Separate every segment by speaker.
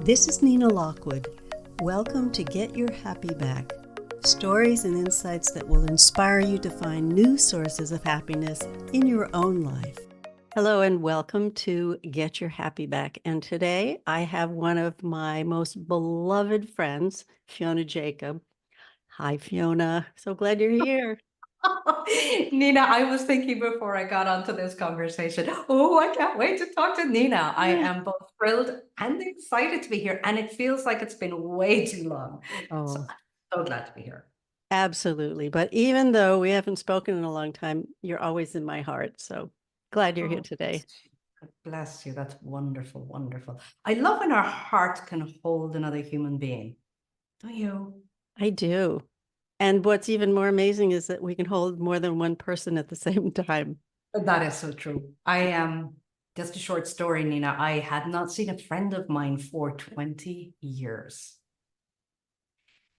Speaker 1: This is Nina Lockwood. Welcome to Get Your Happy Back. Stories and insights that will inspire you to find new sources of happiness in your own life. Hello and welcome to Get Your Happy Back. And today I have one of my most beloved friends, Fiona Jacob. Hi, Fiona. So glad you're here.
Speaker 2: Nina, I was thinking before I got onto this conversation, oh, I can't wait to talk to Nina. I am both thrilled and excited to be here, and it feels like it's been way too long. So
Speaker 1: Oh,
Speaker 2: I'm so glad to be here.
Speaker 1: absolutely. But even though we haven't spoken in a long time, you're always in my heart. So glad you're here
Speaker 2: Oh,
Speaker 1: today.
Speaker 2: bless you. That's wonderful, wonderful. I love when our heart can hold another human being. Don't you?
Speaker 1: I do. And what's even more amazing is that we can hold more than one person at the same time.
Speaker 2: That is so true. I am just a short story, Nina. I had not seen a friend of mine for 20 years.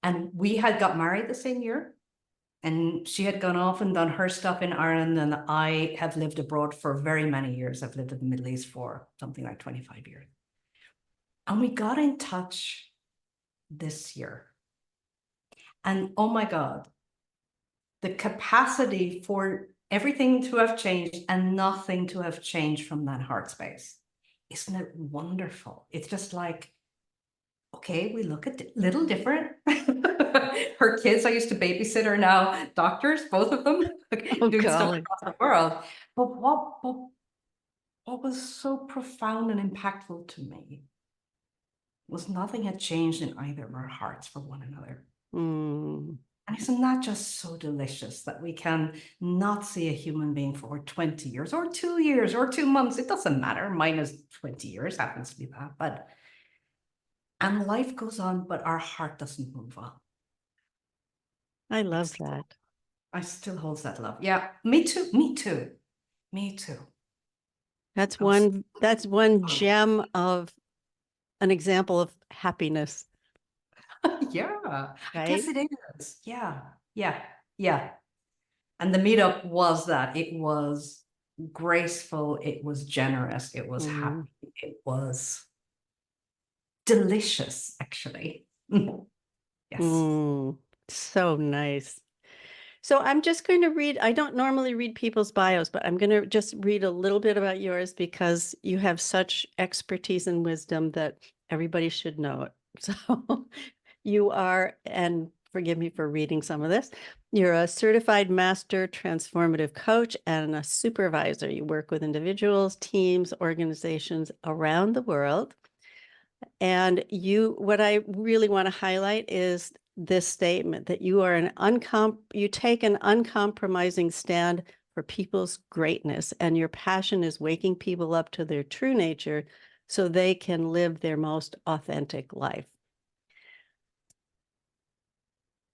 Speaker 2: And we had got married the same year. And she had gone off and done her stuff in Ireland. And I have lived abroad for very many years. I've lived in the Middle East for something like 25 years. And we got in touch this year. And oh my God, the capacity for everything to have changed and nothing to have changed from that heart space. Isn't it wonderful? It's just like, okay, we look at little different. Her kids, I used to babysit, are now doctors, both of them,
Speaker 1: Oh,
Speaker 2: doing stuff
Speaker 1: golly.
Speaker 2: across the world. But what was so profound and impactful to me was nothing had changed in either of our hearts for one another.
Speaker 1: Mm,
Speaker 2: And isn't that just so delicious that we can not see a human being for 20 years or 2 years or 2 months? It doesn't matter. Mine is 20 years, happens to be that. And life goes on, but our heart doesn't move on.
Speaker 1: I love that.
Speaker 2: I still hold that love. Yeah, me too. Me too. Me too.
Speaker 1: That's one gem of an example of happiness,
Speaker 2: Yeah, I guess
Speaker 1: right?
Speaker 2: it is. Yeah, yeah, yeah. And the meetup was that. It was graceful. It was generous. It was
Speaker 1: Mm,
Speaker 2: happy. It was delicious, actually. Yes.
Speaker 1: so nice. So I'm just going to read, I don't normally read people's bios, but I'm going to just read a little bit about yours because you have such expertise and wisdom that everybody should know it. So you are, and forgive me for reading some of this, you're a certified master transformative coach and a supervisor. You work with individuals, teams, organizations around the world. And what I really want to highlight is this statement that you are you take an uncompromising stand for people's greatness, and your passion is waking people up to their true nature so they can live their most authentic life.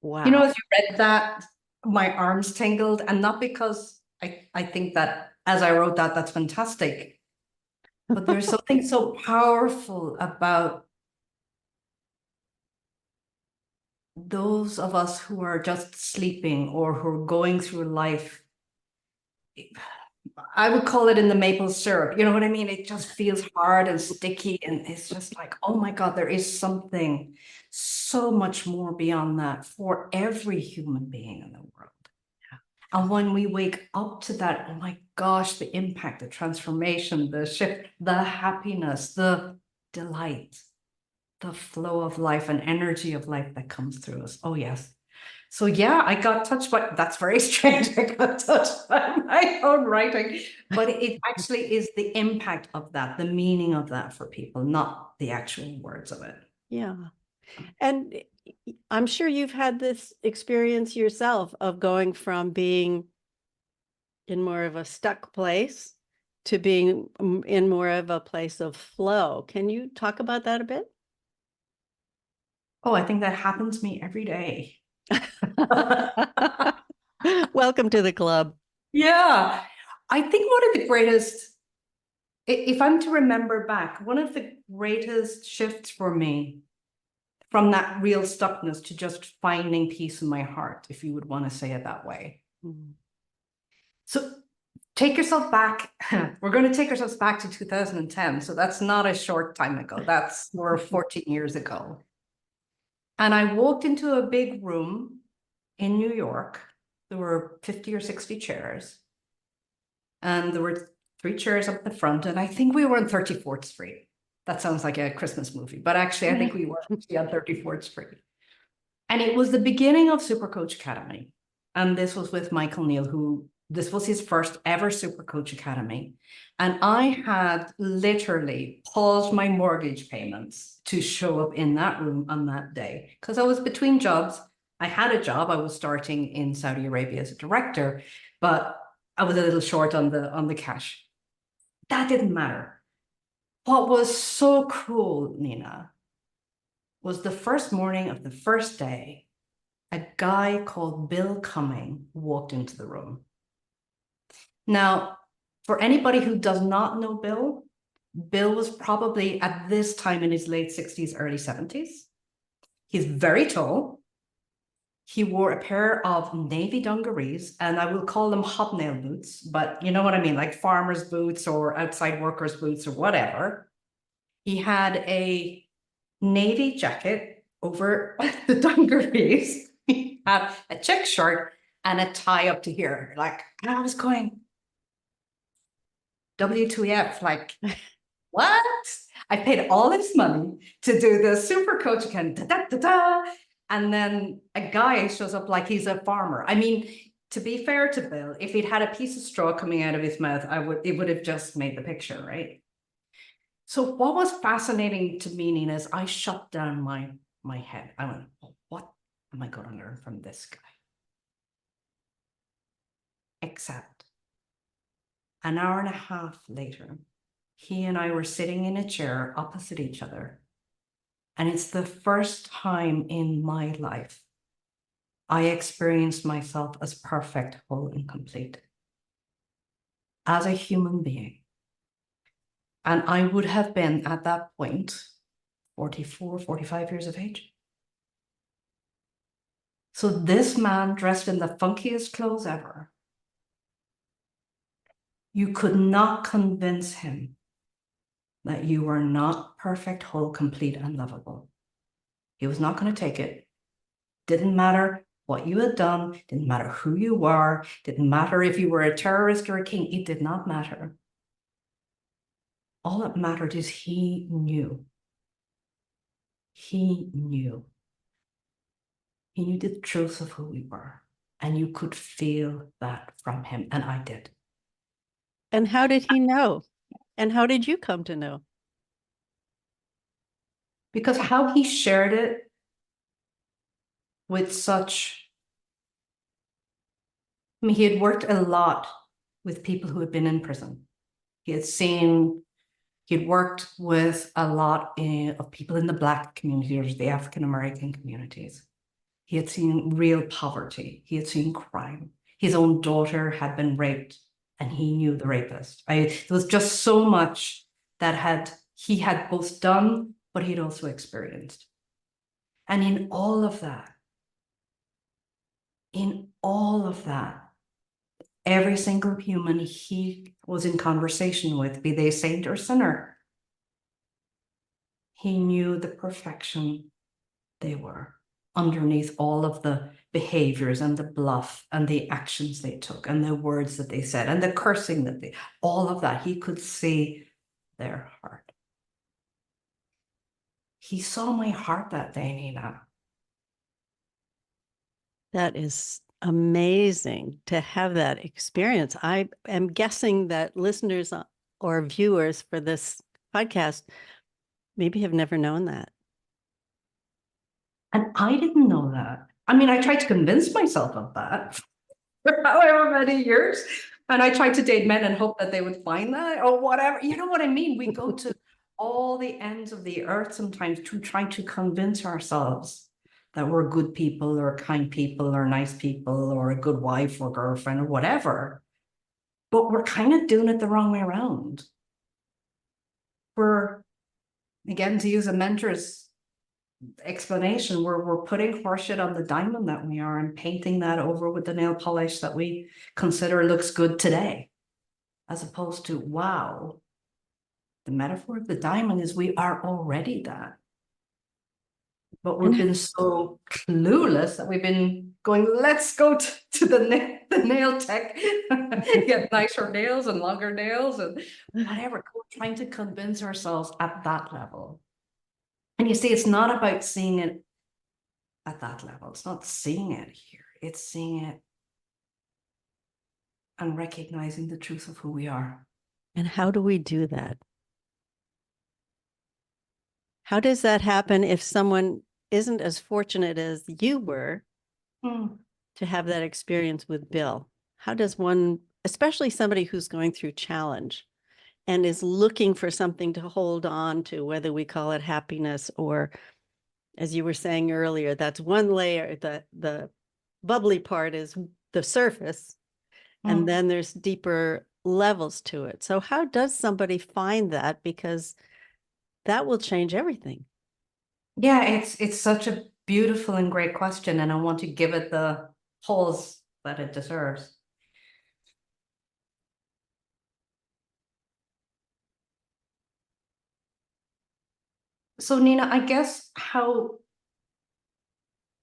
Speaker 1: Wow.
Speaker 2: As you read that, my arms tingled, and not because I think that as I wrote that, that's fantastic. But there's something so powerful about those of us who are just sleeping or who are going through life. I would call it in the maple syrup. You know what I mean? It just feels hard and sticky. And it's just like, oh my God, there is something so much more beyond that for every human being in the world. And when we wake up to that, oh my gosh, the impact, the transformation, the shift, the happiness, the delight, the flow of life and energy of life that comes through us. Oh, yes. So, yeah, I got touched by that's very strange. I got touched by my own writing, but it actually is the impact of that, the meaning of that for people, not the actual words of it.
Speaker 1: Yeah. And I'm sure you've had this experience yourself of going from being in more of a stuck place to being in more of a place of flow. Can you talk about that a bit?
Speaker 2: Oh, I think that happens to me every day.
Speaker 1: Welcome to the club.
Speaker 2: Yeah. I think one of the greatest, if I'm to remember back, one of the greatest shifts for me from that real stuckness to just finding peace in my heart, if you would want to say it that way.
Speaker 1: Mm.
Speaker 2: So take yourself back. We're going to take ourselves back to 2010. So that's not a short time ago. That's more 14 years ago. And I walked into a big room in New York. There were 50 or 60 chairs. And there were 3 chairs up the front. And I think we were on 34th Street. That sounds like a Christmas movie. But actually, I think we were actually on 34th Street. And it was the beginning of Supercoach Academy. And this was with Michael Neal, who this was his first ever Supercoach Academy. And I had literally paused my mortgage payments to show up in that room on that day because I was between jobs. I had a job. I was starting in Saudi Arabia as a director, but I was a little short on the cash. That didn't matter. What was so cool, Nina, was the first morning of the first day, a guy called Bill Cumming walked into the room. Now, for anybody who does not know Bill, Bill was probably at this time in his late 60s, early 70s. He's very tall. He wore a pair of navy dungarees, and I will call them hobnail boots, but you know what I mean, like farmer's boots or outside workers' boots or whatever. He had a navy jacket over the dungarees. He had a check shirt and a tie up to here. Like, and I was going, W2F, like, what? I paid all this money to do the super coach again, and then a guy shows up like he's a farmer. I mean, to be fair to Bill, if he'd had a piece of straw coming out of his mouth, it would have just made the picture, right? So what was fascinating to me, Nina, is I shut down my head. I went, well, what am I going to learn from this guy? Except an hour and a half later, he and I were sitting in a chair opposite each other. And it's the first time in my life I experienced myself as perfect, whole, and complete. As a human being. And I would have been at that point 44, 45 years of age. So this man dressed in the funkiest clothes ever, you could not convince him that you were not perfect, whole, complete, and lovable. He was not going to take it. Didn't matter what you had done, didn't matter who you were, didn't matter if you were a terrorist or a king, it did not matter. All that mattered is he knew. He knew. He knew the truth of who we were. And you could feel that from him. And I did.
Speaker 1: And how did he know? And how did you come to know?
Speaker 2: Because how he shared it with such, I mean, he had worked a lot with people who had been in prison. He'd worked with a lot of people in the Black community or the African American communities. He had seen real poverty. He had seen crime. His own daughter had been raped and he knew the rapist. There was just so much that he had both done, but he'd also experienced. And in all of that, every single human he was in conversation with, be they saint or sinner, he knew the perfection they were underneath all of the behaviors and the bluff and the actions they took and the words that they said and the cursing that all of that, he could see their heart. He saw my heart that day, Nina.
Speaker 1: That is amazing to have that experience. I am guessing that listeners or viewers for this podcast maybe have never known that.
Speaker 2: And I didn't know that. I mean, I tried to convince myself of that for however many years. And I tried to date men and hope that they would find that or whatever. You know what I mean? We go to all the ends of the earth sometimes to try to convince ourselves that we're good people or kind people or nice people or a good wife or girlfriend or whatever. But we're kind of doing it the wrong way around. We're, again, to use a mentor's explanation, we're putting horseshit on the diamond that we are and painting that over with the nail polish that we consider looks good today. as opposed to, wow, the metaphor of the diamond is we are already that. But we've
Speaker 1: And
Speaker 2: been so clueless that we've been going, let's go to the nail tech, get nicer nails and longer nails and whatever, trying to convince ourselves at that level. And you see, it's not about seeing it at that level. It's not seeing it here. It's seeing it and recognizing the truth of who we are.
Speaker 1: and how do we do that? How does that happen if someone isn't as fortunate as you were to have that experience with Bill? How does one, especially somebody who's going through challenge and is looking for something to hold on to, whether we call it happiness or, as you were saying earlier, that's one layer, the bubbly part is the surface, and then there's deeper levels to it. So how does somebody find that? Because that will change everything.
Speaker 2: Yeah, it's such a beautiful and great question, and I want to give it the pause that it deserves. So Nina, I guess how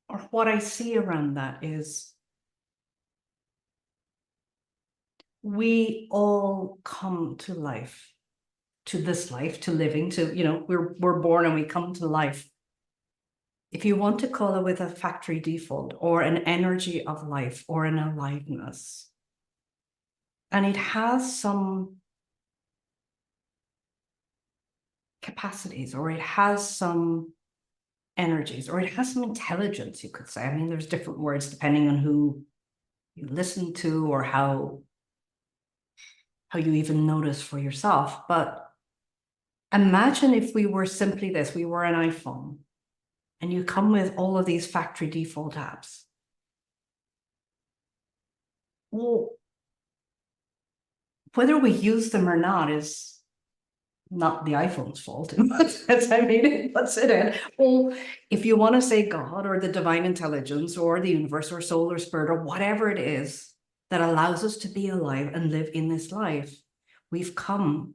Speaker 2: or what I see around that is we all come to life, to this life, to living, to, we're born and we come to life. If you want to call it with a factory default or an energy of life or an aliveness, and it has some capacities or it has some energies or it has some intelligence, you could say. I mean, there's different words depending on who you listen to or how you even notice for yourself. But imagine if we were simply this, we were an iPhone and you come with all of these factory default apps. Well, whether we use them or not is not the iPhone's fault. I mean, it puts it in. Well, if you want to say God or the divine intelligence or the universe or soul or spirit or whatever it is that allows us to be alive and live in this life, we've come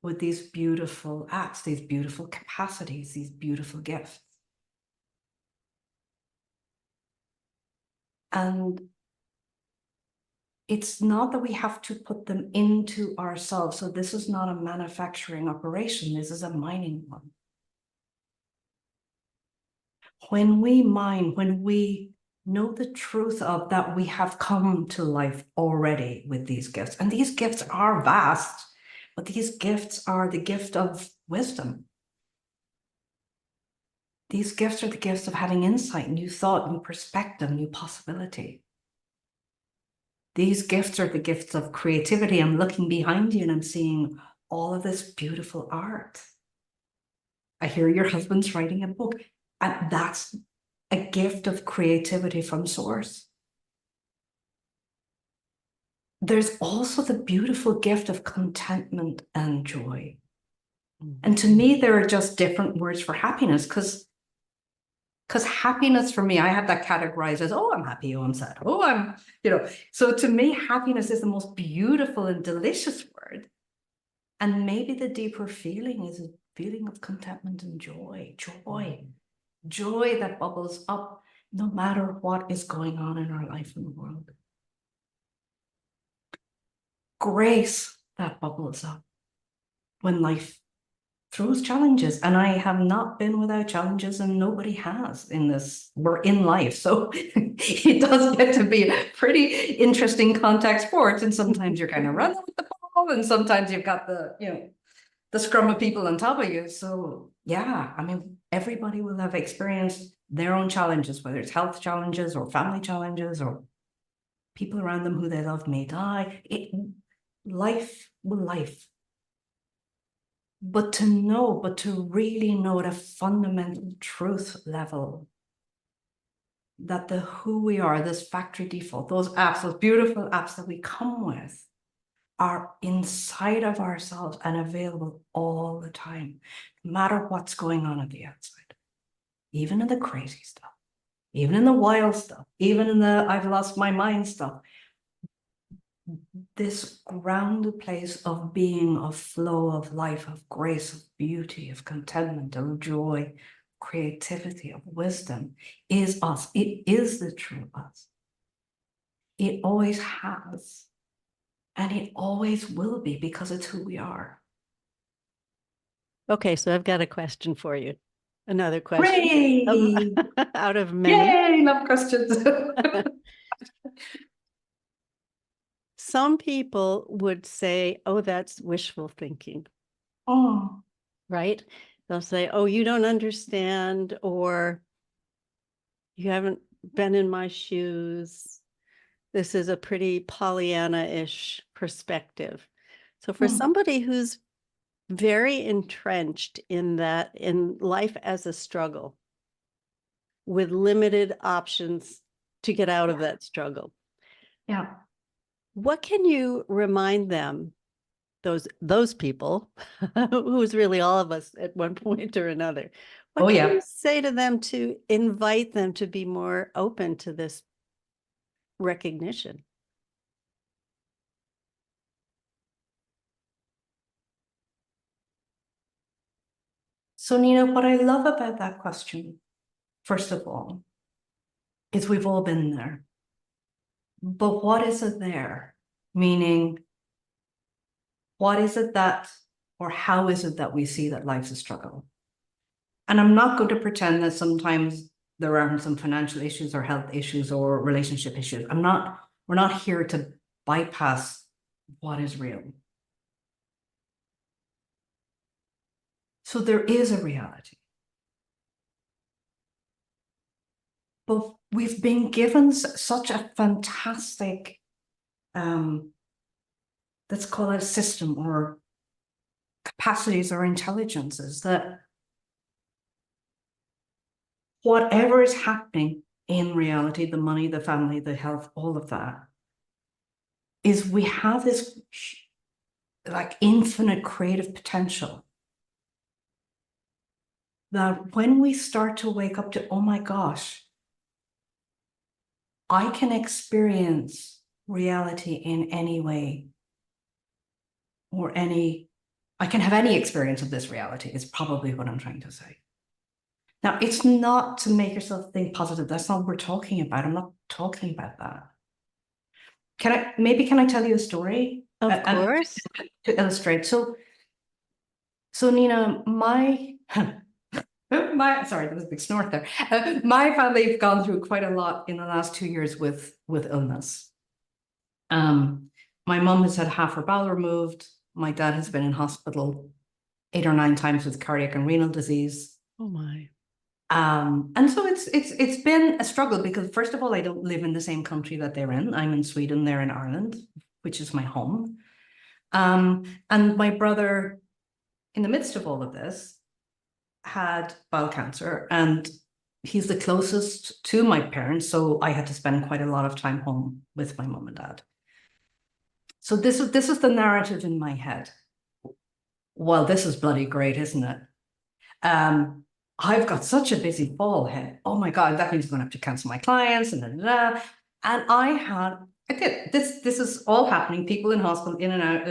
Speaker 2: with these beautiful acts, these beautiful capacities, these beautiful gifts. And it's not that we have to put them into ourselves. So this is not a manufacturing operation. This is a mining one. When we mine, when we know the truth of that, we have come to life already with these gifts. And these gifts are vast, but these gifts are the gift of wisdom. These gifts are the gifts of having insight, new thought, new perspective, new possibility. These gifts are the gifts of creativity. I'm looking behind you and I'm seeing all of this beautiful art. I hear your husband's writing a book, and that's a gift of creativity from source. There's also the beautiful gift of contentment and joy. And to me, there are just different words for happiness because happiness for me, I have that categorized as, oh, I'm happy, oh, I'm sad, oh, I'm, So to me, happiness is the most beautiful and delicious word. And maybe the deeper feeling is a feeling of contentment and joy, joy that bubbles up no matter what is going on in our life and the world. Grace that bubbles up when life throws challenges. And I have not been without challenges, and nobody has in this. We're in life. So it does get to be a pretty interesting contact sport. And sometimes you're kind of running with the ball, and sometimes you've got the scrum of people on top of you. So yeah, I mean, everybody will have experienced their own challenges, whether it's health challenges or family challenges or people around them who they love may die. Life will life. But to really know at a fundamental truth level that the who we are, this factory default, those apps, those beautiful apps that we come with are inside of ourselves and available all the time, no matter what's going on at the outside, even in the crazy stuff, even in the wild stuff, even in the I've lost my mind stuff. this grounded place of being, of flow, of life, of grace, of beauty, of contentment, of joy, creativity, of wisdom is us. It is the true us. It always has, and it always will be, because it's who we are.
Speaker 1: Okay, so I've got a question for you. Another question
Speaker 2: Hooray!
Speaker 1: out of many.
Speaker 2: Yay, love questions.
Speaker 1: Some people would say, oh, that's wishful thinking,
Speaker 2: Oh,
Speaker 1: right? They'll say, oh, you don't understand, or you haven't been in my shoes. This is a pretty Pollyanna-ish perspective. So for somebody who's very entrenched in that, in life as a struggle, with limited options to get out of that struggle,
Speaker 2: yeah.
Speaker 1: what can you remind them, those people, who's really all of us at one point or another, what
Speaker 2: Oh,
Speaker 1: can
Speaker 2: yeah.
Speaker 1: you say to them to invite them to be more open to this recognition?
Speaker 2: So, Nina, what I love about that question, first of all, is we've all been there. But what is it there? Meaning, what is it that, or how is it that we see that life's a struggle? And I'm not going to pretend that sometimes there aren't some financial issues or health issues or relationship issues. We're not here to bypass what is real. So there is a reality. But we've been given such a fantastic, let's call it a system or capacities or intelligences, that whatever is happening in reality, the money, the family, the health, all of that, is we have this like infinite creative potential that when we start to wake up to, oh my gosh, I can experience reality in any way, or I can have any experience of this reality, is probably what I'm trying to say. Now, it's not to make yourself think positive. That's not what we're talking about. I'm not talking about that. Can I tell you a story?
Speaker 1: Of course.
Speaker 2: To illustrate. So Nina, sorry, there was a big snort there. My family have gone through quite a lot in the last 2 years with illness. My mum has had half her bowel removed. My dad has been in hospital 8 or 9 times with cardiac and renal disease.
Speaker 1: Oh my.
Speaker 2: And so it's been a struggle, because first of all, I don't live in the same country that they're in. I'm in Sweden, they're in Ireland, which is my home. And my brother, in the midst of all of this, had bowel cancer, and he's the closest to my parents, so I had to spend quite a lot of time home with my mum and dad. So this is the narrative in my head. Well, this is bloody great, isn't it? I've got such a busy fall ahead. Oh my God, that means I'm gonna have to cancel my clients and da. And I did this is all happening, people in hospital, in and out.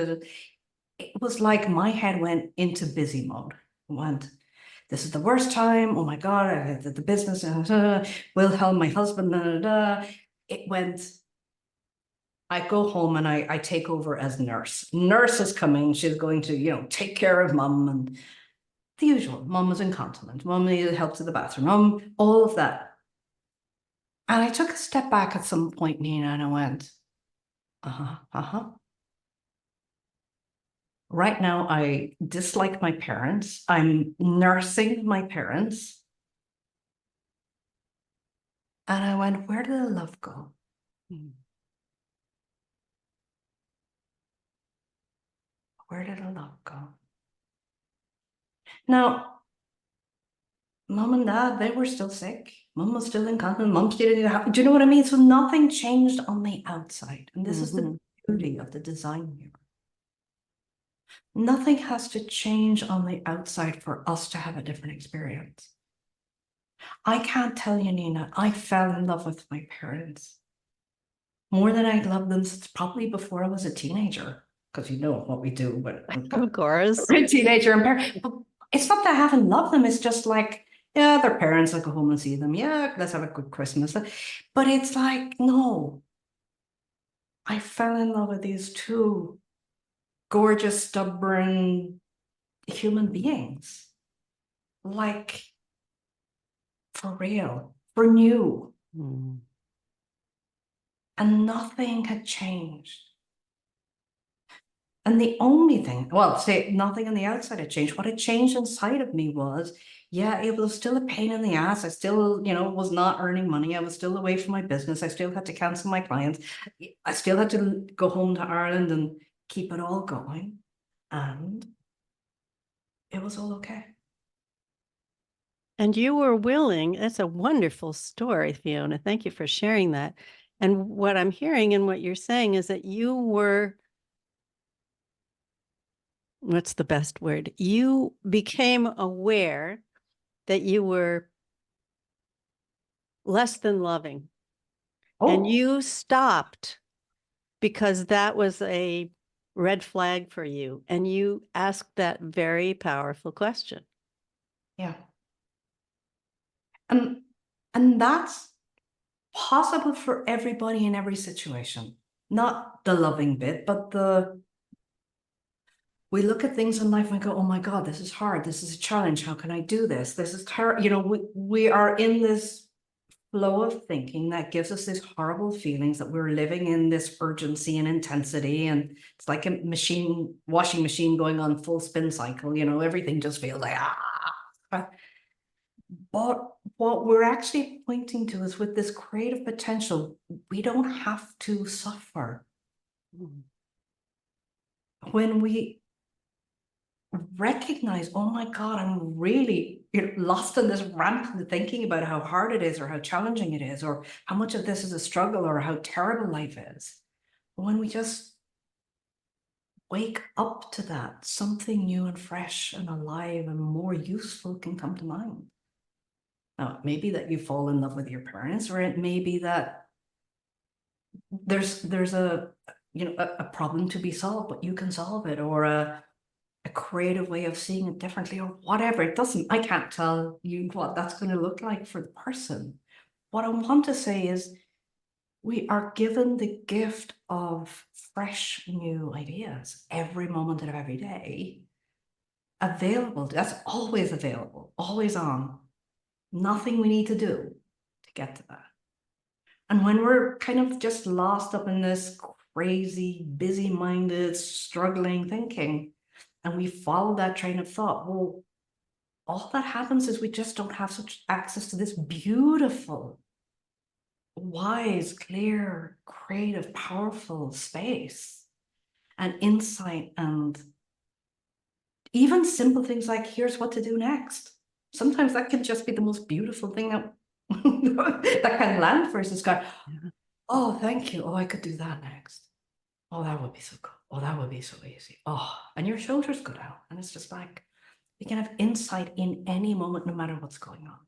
Speaker 2: It was like my head went into busy mode. This is the worst time. Oh my God, the business, Wilhelm, my husband, It went, I go home and I take over as nurse. Nurse is coming. She's going to, take care of mum, and the usual. Mum was incontinent. Mum needed help to the bathroom. Mum, all of that. And I took a step back at some point, Nina, and I went, Right now, I dislike my parents. I'm nursing my parents. And I went, where did the love go? Where did the love go? Now, mum and dad, they were still sick. Mum was still incontinent. Mum still didn't have, do you know what I mean? So nothing changed on the outside. And this is the beauty of the design here. Nothing has to change on the outside for us to have a different experience. I can't tell you, Nina, I fell in love with my parents. more than I loved them since probably before I was a teenager. Because you know what we do when
Speaker 1: Of course.
Speaker 2: we're a teenager and parent. But it's not that I haven't loved them. It's just like, yeah, their parents, I go home and see them. Yeah, let's have a good Christmas. But it's like, no, I fell in love with these two gorgeous, stubborn human beings. Like, for real, for new.
Speaker 1: Mm.
Speaker 2: And nothing had changed. And the only thing, well, say nothing on the outside had changed. What had changed inside of me was, yeah, it was still a pain in the ass. I still, was not earning money. I was still away from my business. I still had to cancel my clients. I still had to go home to Ireland and keep it all going. And it was all okay.
Speaker 1: And you were willing. That's a wonderful story, Fiona. Thank you for sharing that. And what I'm hearing and what you're saying is that you were, what's the best word? You became aware that you were less than loving. And
Speaker 2: Oh,
Speaker 1: you stopped because that was a red flag for you. And you asked that very powerful question.
Speaker 2: yeah. And that's possible for everybody in every situation. Not the loving bit, but we look at things in life and we go, oh my God, this is hard. This is a challenge. How can I do this? This is terrible. We are in this flow of thinking that gives us these horrible feelings that we're living in this urgency and intensity. And it's like a washing machine going on full spin cycle, everything just feels like, ah. But what we're actually pointing to is with this creative potential, we don't have to suffer. When we recognize, oh my God, I'm really lost in this rampant thinking about how hard it is or how challenging it is or how much of this is a struggle or how terrible life is. When we just wake up to that, something new and fresh and alive and more useful can come to mind. Now, it may be that you fall in love with your parents, or it may be that there's a problem to be solved, but you can solve it, or a creative way of seeing it differently, or whatever. I can't tell you what that's going to look like for the person. What I want to say is we are given the gift of fresh new ideas every moment of every day, available. That's always available, always on. Nothing we need to do to get to that. And when we're kind of just lost up in this crazy, busy-minded, struggling thinking, and we follow that train of thought, well, all that happens is we just don't have such access to this beautiful, wise, clear, creative, powerful space and insight, and even simple things like, here's what to do next. Sometimes that can just be the most beautiful thing that that can land for us. It's got, oh, thank you. Oh, I could do that next. Oh, that would be so cool. Oh, that would be so easy. Oh, and your shoulders go down. And it's just like, you can have insight in any moment, no matter what's going on.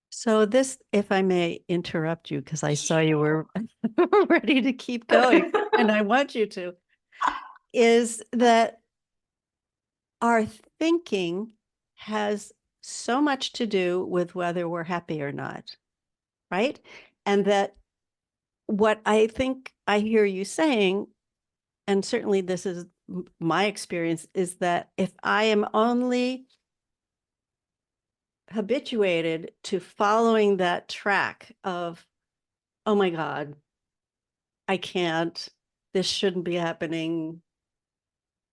Speaker 1: So this, if I may interrupt you, because I saw you were ready to keep going, and I want you to, is that our thinking has so much to do with whether we're happy or not, right? And that what I think I hear you saying, and certainly this is my experience, is that if I am only habituated to following that track of, oh my God, I can't, this shouldn't be happening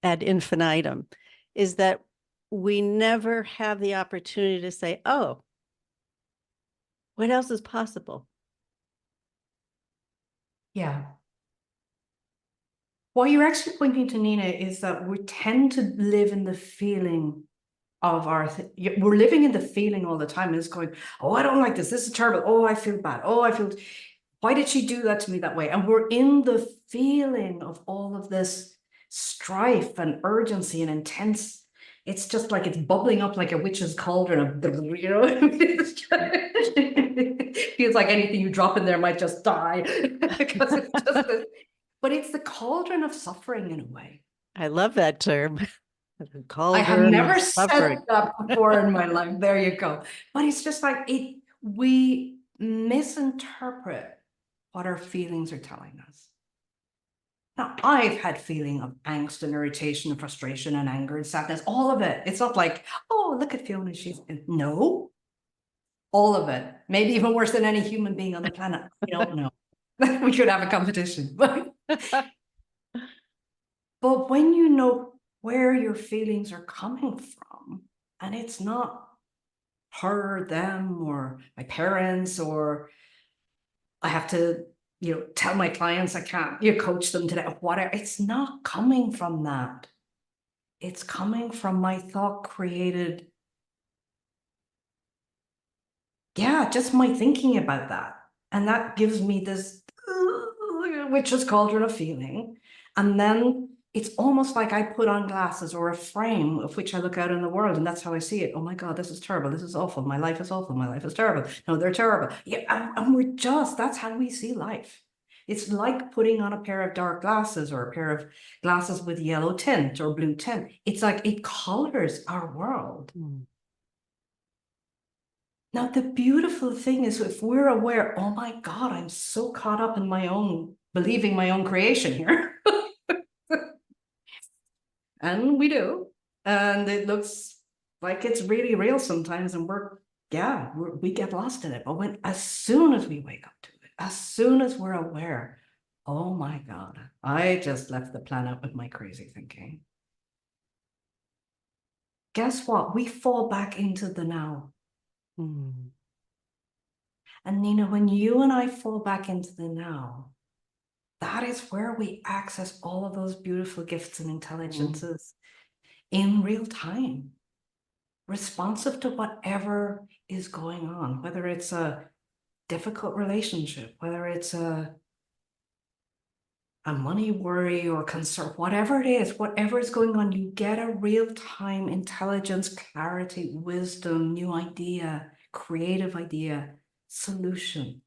Speaker 1: ad infinitum, is that we never have the opportunity to say, oh, what else is possible?
Speaker 2: Yeah. What you're actually pointing to, Nina, is that we tend to live in the feeling of we're living in the feeling all the time. It's going, oh, I don't like this. This is terrible. Oh, I feel bad. Oh, why did she do that to me that way? And we're in the feeling of all of this strife and urgency and intense. It's just like it's bubbling up like a witch's cauldron, feels like anything you drop in there might just die. Because it's just but it's the cauldron of suffering in a way.
Speaker 1: I love that term.
Speaker 2: I have
Speaker 1: Cauldron of
Speaker 2: never
Speaker 1: suffering.
Speaker 2: said that before in my life. There you go. But it's just like we misinterpret what our feelings are telling us. Now, I've had feeling of angst and irritation and frustration and anger and sadness, all of it. It's not like, oh, look at Fiona, no, all of it. Maybe even worse than any human being on the planet. I don't know. We could have a competition. But when you know where your feelings are coming from, and it's not her, them, or my parents, or I have to, tell my clients I can't, coach them today, whatever. It's not coming from that. It's coming from my thought created, just my thinking about that. And that gives me this, which is cauldron of feeling. And then it's almost like I put on glasses or a frame of which I look out in the world, and that's how I see it. Oh my God, this is terrible. This is awful. My life is awful. My life is terrible. No, they're terrible. Yeah, and that's how we see life. It's like putting on a pair of dark glasses or a pair of glasses with yellow tint or blue tint. It's like it colors our world.
Speaker 1: Mm.
Speaker 2: Now, the beautiful thing is if we're aware, oh my God, I'm so caught up in my own, believing my own creation here. And we do. And it looks like it's really real sometimes. And we get lost in it. But as soon as we wake up to it, as soon as we're aware, oh my God, I just left the planet with my crazy thinking. Guess what? We fall back into the now.
Speaker 1: Mm.
Speaker 2: And Nina, when you and I fall back into the now, that is where we access all of those beautiful gifts and intelligences in real time, responsive to whatever is going on, whether it's a difficult relationship, whether it's a money worry or concern, whatever it is, whatever is going on, you get a real-time intelligence, clarity, wisdom, new idea, creative idea, solution,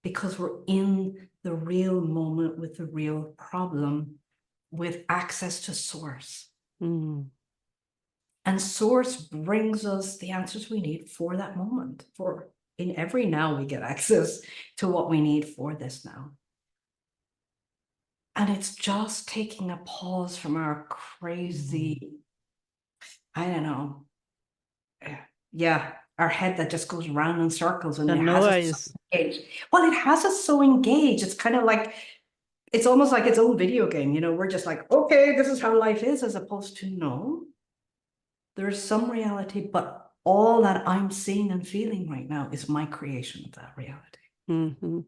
Speaker 2: because we're in the real moment with the real problem, with access to source.
Speaker 1: Mm.
Speaker 2: And source brings us the answers we need for that moment. In every now, we get access to what we need for this now. And it's just taking a pause from our crazy, I don't know, our head that just goes round in circles and
Speaker 1: The
Speaker 2: it has us
Speaker 1: noise.
Speaker 2: so engaged. Well, it has us so engaged. It's kind of like, it's almost like its own video game. We're just like, okay, this is how life is, as opposed to no, there's some reality, but all that I'm seeing and feeling right now is my creation of that reality.
Speaker 1: Mm-hmm.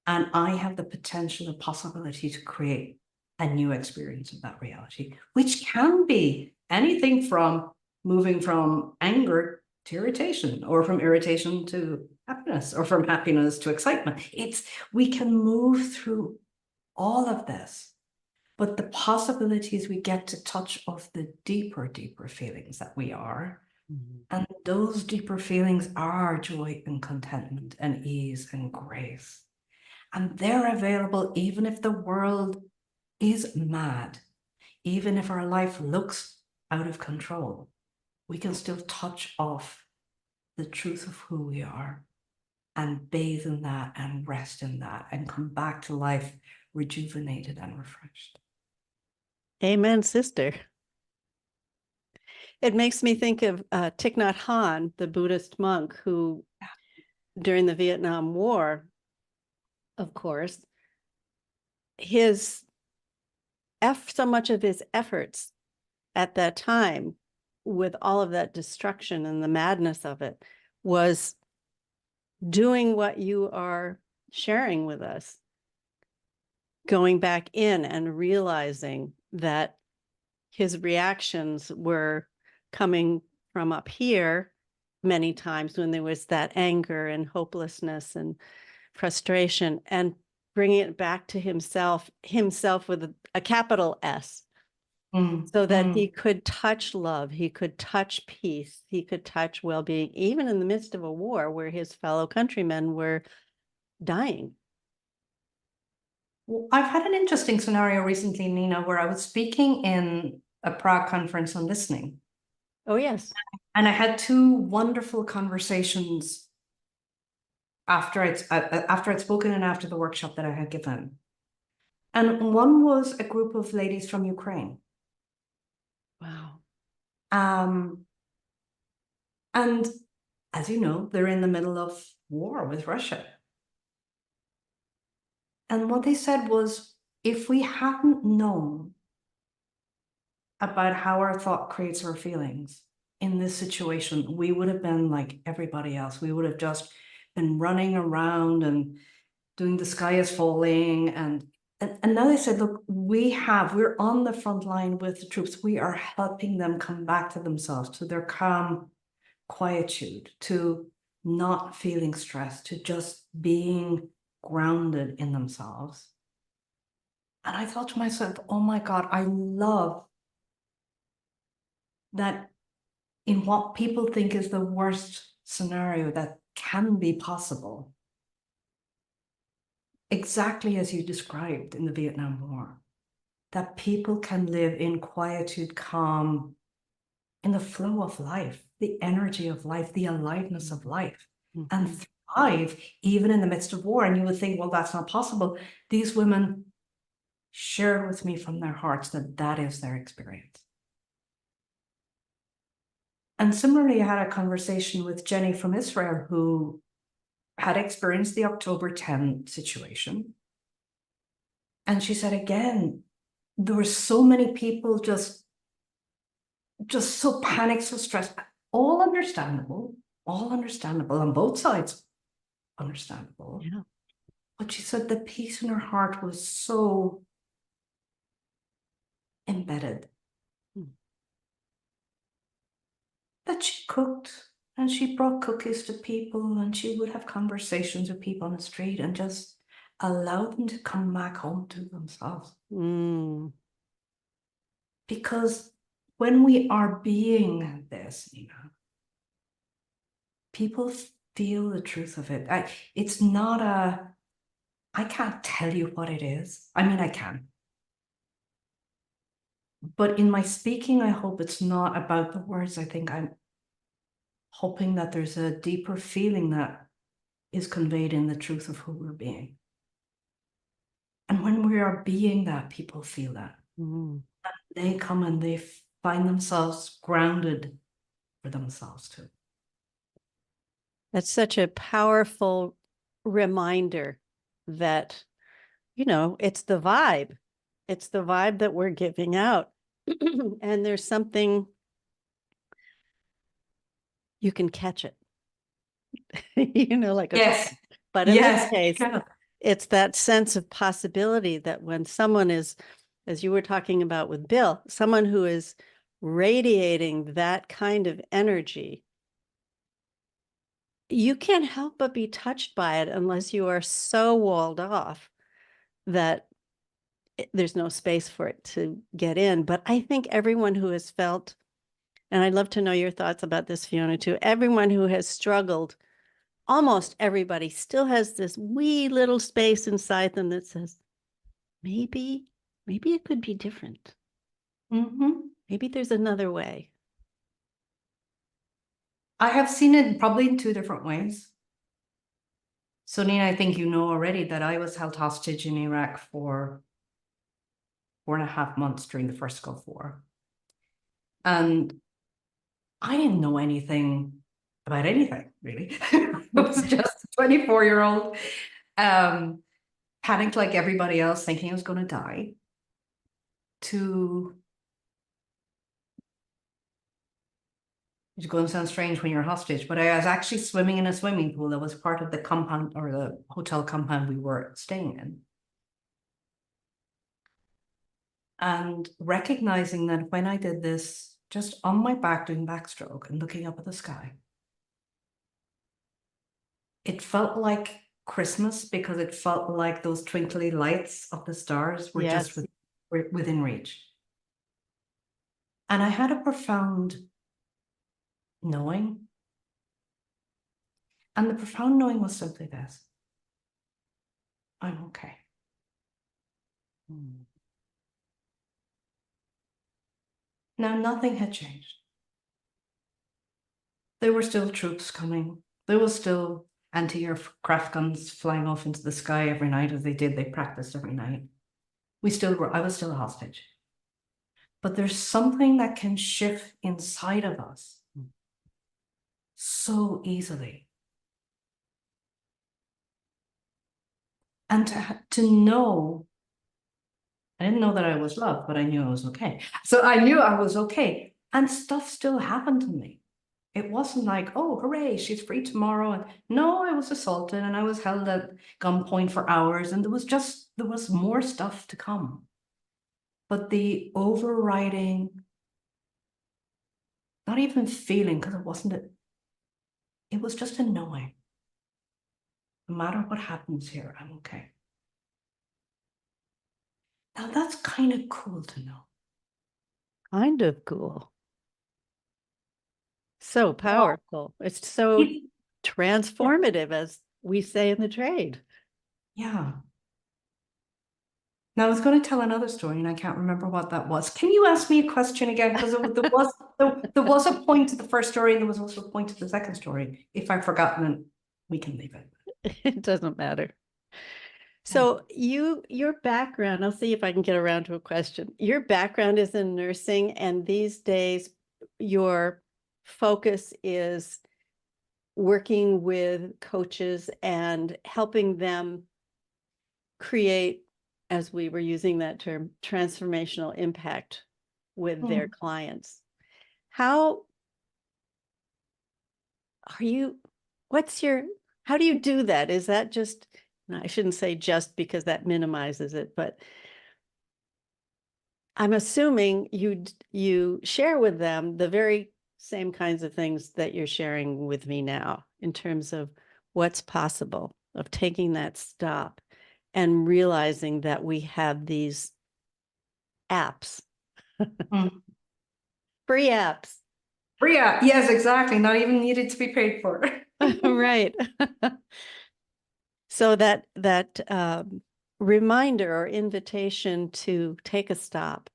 Speaker 2: And I have the potential and possibility to create a new experience of that reality, which can be anything from moving from anger to irritation, or from irritation to happiness, or from happiness to excitement. We can move through all of this, but the possibilities we get to touch of the deeper feelings that we are.
Speaker 1: Mm-hmm.
Speaker 2: And those deeper feelings are joy and contentment and ease and grace. And they're available even if the world is mad, even if our life looks out of control. We can still touch off the truth of who we are and bathe in that and rest in that and come back to life rejuvenated and refreshed.
Speaker 1: Amen, sister. It makes me think of Thich Nhat Hanh, the Buddhist monk who, during the Vietnam War, of course, so much of his efforts at that time, with all of that destruction and the madness of it, was doing what you are sharing with us, going back in and realizing that his reactions were coming from up here many times when there was that anger and hopelessness and frustration, and bringing it back to himself with a capital S, so that he could touch love, he could touch peace, he could touch well-being, even in the midst of a war where his fellow countrymen were dying.
Speaker 2: Well, I've had an interesting scenario recently, Nina, where I was speaking in a Prague conference on listening.
Speaker 1: Oh, yes.
Speaker 2: And I had two wonderful conversations after I'd spoken and after the workshop that I had given. And one was a group of ladies from Ukraine.
Speaker 1: Wow.
Speaker 2: And as you know, they're in the middle of war with Russia. And what they said was, if we hadn't known about how our thought creates our feelings in this situation, we would have been like everybody else. We would have just been running around and doing the sky is falling. And now they said, look, we're on the front line with the troops. We are helping them come back to themselves, to their calm quietude, to not feeling stressed, to just being grounded in themselves. And I thought to myself, oh my God, I love that in what people think is the worst scenario that can be possible, exactly as you described in the Vietnam War, that people can live in quietude, calm, in the flow of life, the energy of life, the aliveness of life, and thrive even in the midst of war. And you would think, well, that's not possible. These women shared with me from their hearts that that is their experience. And similarly, I had a conversation with Jenny from Israel, who had experienced the October 10 situation. And she said, again, there were so many people just so panicked, so stressed, all understandable on both sides, understandable.
Speaker 1: Yeah.
Speaker 2: But she said the peace in her heart was so embedded that she cooked and she brought cookies to people and she would have conversations with people on the street and just allow them to come back home to themselves. Because when we are being this, you know, people feel the truth of it. It's not I can't tell you what it is. I mean, I can. But in my speaking, I hope it's not about the words. I think I'm hoping that there's a deeper feeling that is conveyed in the truth of who we're being. And when we are being that, people feel that. They come and they find themselves grounded for themselves too.
Speaker 1: That's such a powerful reminder that, you know, it's the vibe. It's the vibe that we're giving out. And there's something, you can catch it, you know, like a
Speaker 2: Yes.
Speaker 1: but in this case, it's that sense of possibility that when someone is, as you were talking about with Bill, someone who is radiating that kind of energy, you can't help but be touched by it unless you are so walled off that there's no space for it to get in. But I think everyone who has felt, and I'd love to know your thoughts about this, Fiona, too, everyone who has struggled, almost everybody still has this wee little space inside them that says, maybe it could be different. Maybe there's another way.
Speaker 2: I have seen it probably in two different ways. So Nina, I think you know already that I was held hostage in Iraq for 4.5 months during the first Gulf War. And I didn't know anything about anything, really. I was just a 24-year-old, panicked like everybody else, thinking I was going to die, to it's going to sound strange when you're hostage, but I was actually swimming in a swimming pool that was part of the compound or the hotel compound we were staying in. And recognizing that when I did this, just on my back doing backstroke and looking up at the sky, it felt like Christmas because it felt like those twinkly lights of the stars were just within reach. And I had a profound knowing. And the profound knowing was simply this: I'm okay. Now, nothing had changed. There were still troops coming. There was still anti-aircraft guns flying off into the sky every night, as they did. They practiced every night. I was still a hostage. But there's something that can shift inside of us so easily. And to know, I didn't know that I was loved, but I knew I was okay. So I knew I was okay. And stuff still happened to me. It wasn't like, oh, hooray, she's free tomorrow. And no, I was assaulted and I was held at gunpoint for hours. And there was more stuff to come. But the overriding, not even feeling, because it was just a knowing. No matter what happens here, I'm okay. Now that's kind of cool to know.
Speaker 1: Kind of cool. So powerful. It's so transformative, as we say in the trade.
Speaker 2: Yeah. Now I was going to tell another story and I can't remember what that was. Can you ask me a question again? Because there was a point to the first story and there was also a point to the second story. If I've forgotten it, we can leave it.
Speaker 1: It doesn't matter. So your background, I'll see if I can get around to a question. Your background is in nursing, and these days your focus is working with coaches and helping them create, as we were using that term, transformational impact with their clients. How do you do that? Is that just, I shouldn't say just because that minimizes it, but I'm assuming you share with them the very same kinds of things that you're sharing with me now in terms of what's possible, of taking that stop and realizing that we have these apps, free apps.
Speaker 2: Free app. Yes, exactly. Not even needed to be paid for.
Speaker 1: Right. So that reminder or invitation to take a stop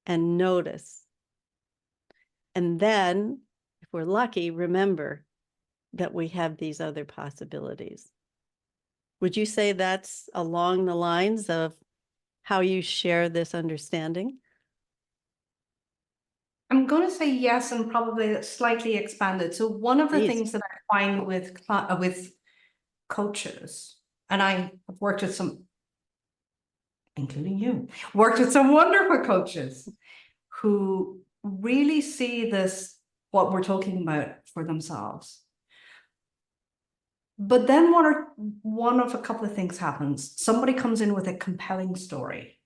Speaker 1: and notice. And then, if we're lucky, remember that we have these other possibilities. Would you say that's along the lines of how you share this understanding?
Speaker 2: I'm going to say yes, and probably slightly expanded. So one of the
Speaker 1: Please.
Speaker 2: things that I find with coaches, and I have worked with some, including you, worked with some wonderful coaches who really see this, what we're talking about, for themselves. But then one of a couple of things happens. Somebody comes in with a compelling story.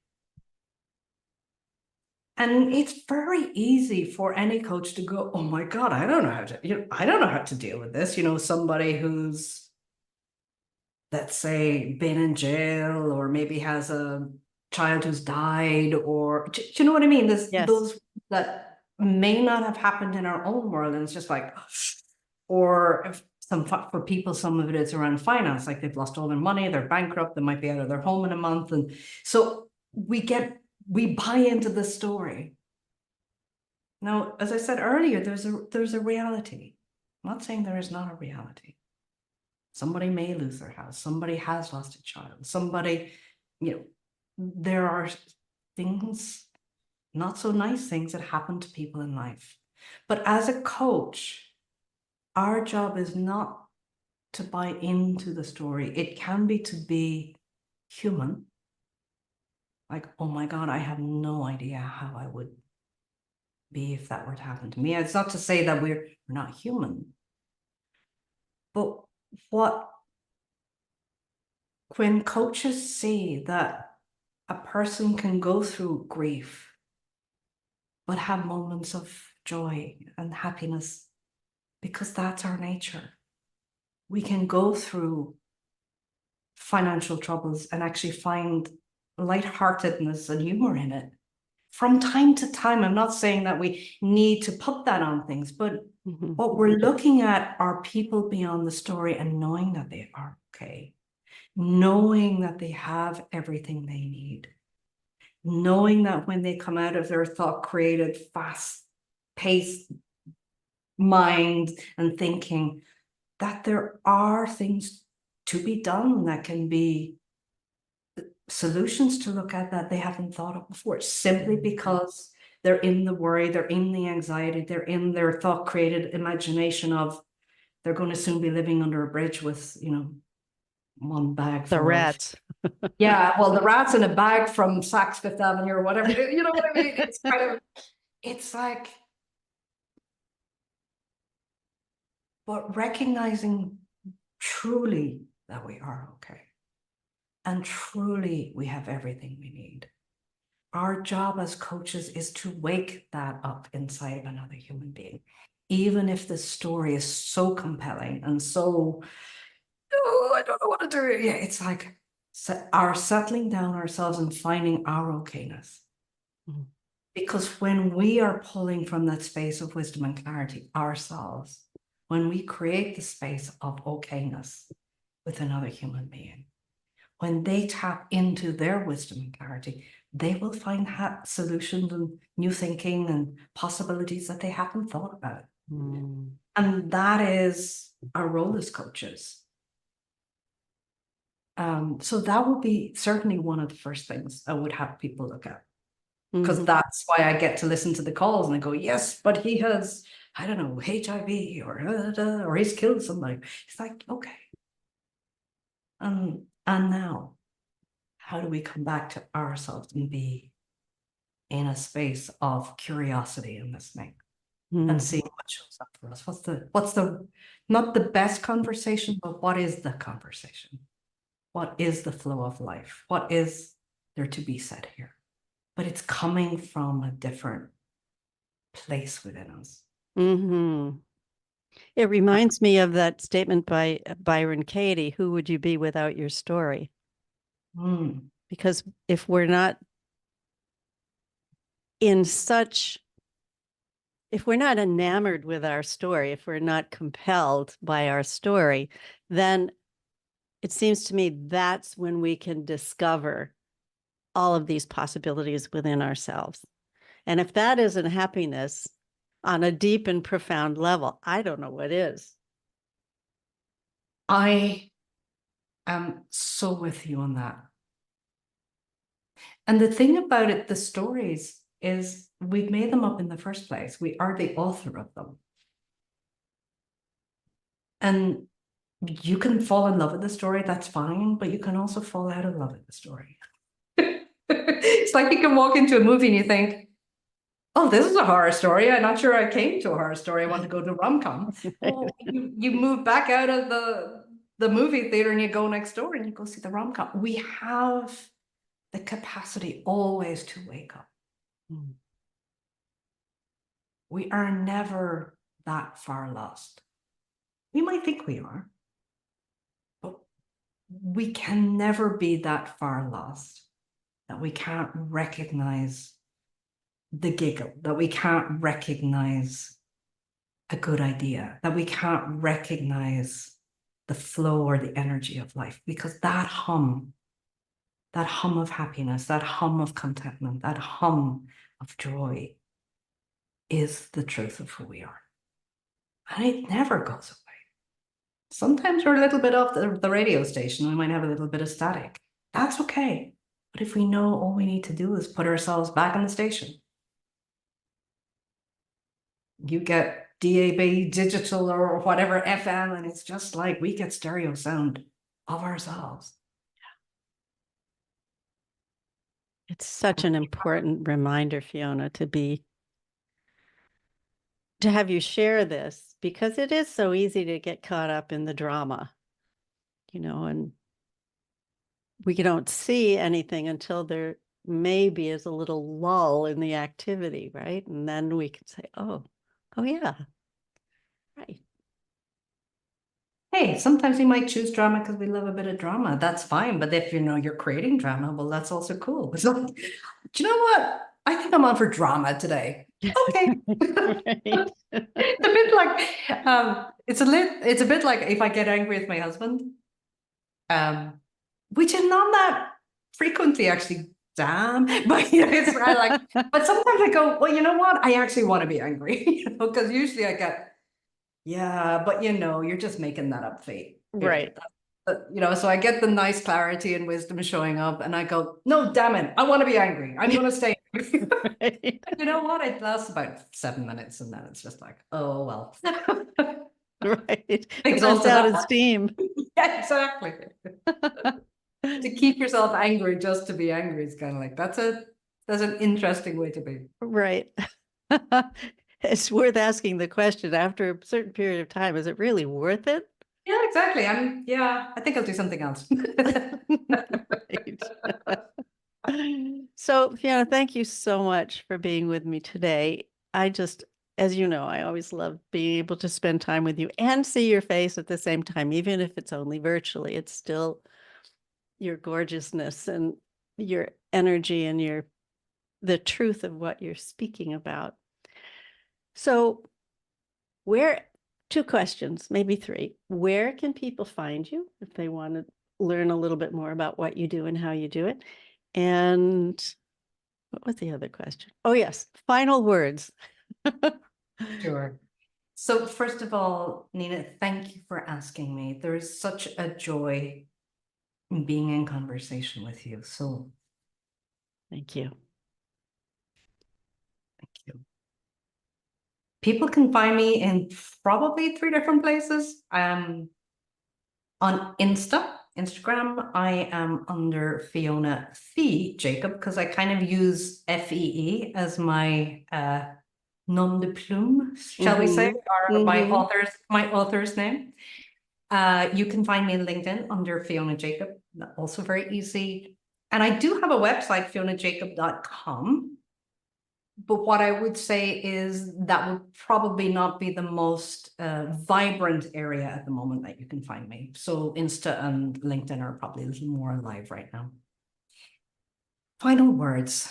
Speaker 2: And it's very easy for any coach to go, oh my God, I don't know how to, I don't know how to deal with this. Somebody who's, let's say, been in jail, or maybe has a child who's died, or do you know what I mean? There's those that may not have happened in our own world, and it's just like, or if for people, some of it is around finance, like they've lost all their money, they're bankrupt, they might be out of their home in a month, and so we buy into the story. Now, as I said earlier, there's a reality. I'm not saying there is not a reality. Somebody may lose their house. Somebody has lost a child. Somebody, there are things, not so nice things, that happen to people in life. But as a coach, our job is not to buy into the story. It can be to be human. Like, oh my God, I have no idea how I would be if that were to happen to me. It's not to say that we're not human. But when coaches see that a person can go through grief, but have moments of joy and happiness, because that's our nature. We can go through financial troubles and actually find lightheartedness and humor in it. From time to time, I'm not saying that we need to put that on things, but what we're looking at are people beyond the story and knowing that they are okay. knowing that they have everything they need, knowing that when they come out of their thought created, fast paced mind and thinking, that there are things to be done that can be solutions to look at that they haven't thought of before, simply because they're in the worry, they're in the anxiety, they're in their thought created imagination of they're going to soon be living under a bridge with, you know, one bag
Speaker 1: The
Speaker 2: full
Speaker 1: rats.
Speaker 2: of, yeah, well, the rats in a bag from Saks Fifth Avenue or whatever, you know what I mean? It's kind of, it's like, but recognizing truly that we are okay. And truly, we have everything we need. Our job as coaches is to wake that up inside of another human being. Even if the story is so compelling and so, oh, I don't know what to do. Yeah, it's like our settling down ourselves and finding our okayness. Mm-hmm. Because when we are pulling from that space of wisdom and clarity ourselves, when we create the space of okayness with another human being, when they tap into their wisdom and clarity, they will find solutions and new thinking and possibilities that they haven't thought about. Mm. And that is our role as coaches. So that would be certainly one of the first things I would have people look at. Because that's why I get to listen to the calls and I go, yes, but he has, I don't know, HIV or he's killed somebody. It's like, okay. And now, how do we come back to ourselves and be in a space of curiosity and listening and seeing what shows up for us? What's the not the best conversation, but what is the conversation? What is the flow of life? What is there to be said here? But it's coming from a different place within us.
Speaker 1: It reminds me of that statement by Byron Katie, who would you be without your story? Because if we're not if we're not enamored with our story, if we're not compelled by our story, then it seems to me that's when we can discover all of these possibilities within ourselves. And if that isn't happiness on a deep and profound level, I don't know what is.
Speaker 2: I am so with you on that. And the thing about it, the stories, is we've made them up in the first place. We are the author of them. And you can fall in love with the story, that's fine, but you can also fall out of love with the story. It's like you can walk into a movie and you think, oh, this is a horror story. I'm not sure I came to a horror story. I want to go to a rom-com. Well, you move back out of the movie theater and you go next door and you go see the rom-com. We have the capacity always to wake up. We are never that far lost. We might think we are, but we can never be that far lost that we can't recognize the giggle, that we can't recognize a good idea, that we can't recognize the flow or the energy of life, because that hum of happiness, that hum of contentment, that hum of joy is the truth of who we are. And it never goes away. Sometimes we're a little bit off the radio station. We might have a little bit of static. That's okay. But if we know all we need to do is put ourselves back on the station, you get DAB, digital, or whatever, FM, and it's just like we get stereo sound of ourselves.
Speaker 1: It's such an important reminder, Fiona, to have you share this, because it is so easy to get caught up in the drama, and we don't see anything until there maybe is a little lull in the activity, right? And then we can say, oh yeah, right.
Speaker 2: Hey, sometimes we might choose drama because we love a bit of drama. That's fine. But if you're creating drama, well, that's also cool. So, do you know what? I think I'm on for drama today. Okay. It's a bit like it's a bit like if I get angry with my husband. which is not that frequently, actually. Damn, but you know, it's like, but sometimes I go, well, you know what? I actually want to be angry, you know, because usually I get, yeah, but you know, you're just making that up, fate.
Speaker 1: Right.
Speaker 2: You know, so I get the nice clarity and wisdom showing up, and I go, no, damn it, I want to be angry. I'm going to stay angry.
Speaker 1: Right.
Speaker 2: You know what? It lasts about 7 minutes, and then it's just like, oh well.
Speaker 1: Right. It runs
Speaker 2: Exhausted
Speaker 1: out
Speaker 2: that
Speaker 1: of
Speaker 2: much.
Speaker 1: steam.
Speaker 2: Yeah, exactly. To keep yourself angry just to be angry is kind of like that's an interesting way to be.
Speaker 1: Right. It's worth asking the question after a certain period of time, is it really worth it?
Speaker 2: Yeah, exactly. I think I'll do something else.
Speaker 1: Right. So, Fiona, thank you so much for being with me today. I just, as you know, I always love being able to spend time with you and see your face at the same time, even if it's only virtually. It's still your gorgeousness and your energy and the truth of what you're speaking about. So, two questions, maybe three. Where can people find you if they want to learn a little bit more about what you do and how you do it? And what was the other question? Oh, yes, final words.
Speaker 2: Sure. So first of all, Nina, thank you for asking me. There is such a joy in being in conversation with you. So
Speaker 1: Thank you.
Speaker 2: thank you. People can find me in probably 3 different places. On Instagram, I am under Fiona Jacob because I kind of use FEE as my nom de plume, shall we say, or my author's name. You can find me on LinkedIn under Fiona Jacob, also very easy. And I do have a website, fionajacob.com. But what I would say is that would probably not be the most vibrant area at the moment that you can find me. So Insta and LinkedIn are probably a little more alive right now. Final words.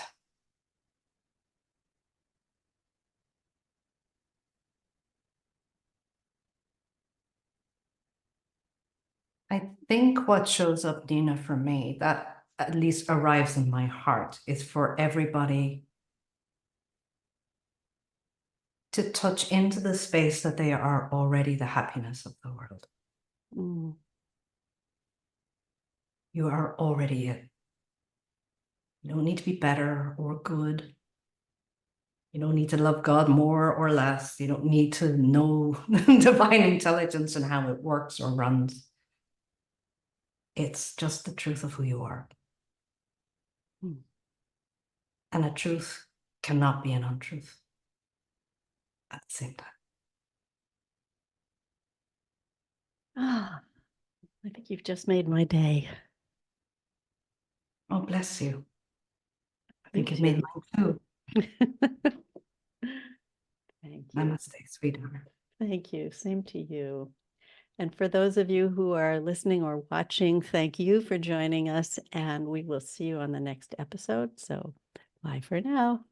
Speaker 2: I think what shows up, Nina, for me, that at least arrives in my heart, is for everybody to touch into the space that they are already the happiness of the world.
Speaker 1: Mm.
Speaker 2: You are already it. You don't need to be better or good. You don't need to love God more or less. You don't need to know divine intelligence and how it works or runs. It's just the truth of who you are.
Speaker 1: Mm.
Speaker 2: And a truth cannot be an untruth at the same time.
Speaker 1: Ah, I think you've just made my day.
Speaker 2: Oh, bless you. I think
Speaker 1: You
Speaker 2: you've made mine too.
Speaker 1: Thank you.
Speaker 2: Namaste, sweetheart.
Speaker 1: Thank you. Same to you. And for those of you who are listening or watching, thank you for joining us. And we will see you on the next episode. So bye for now.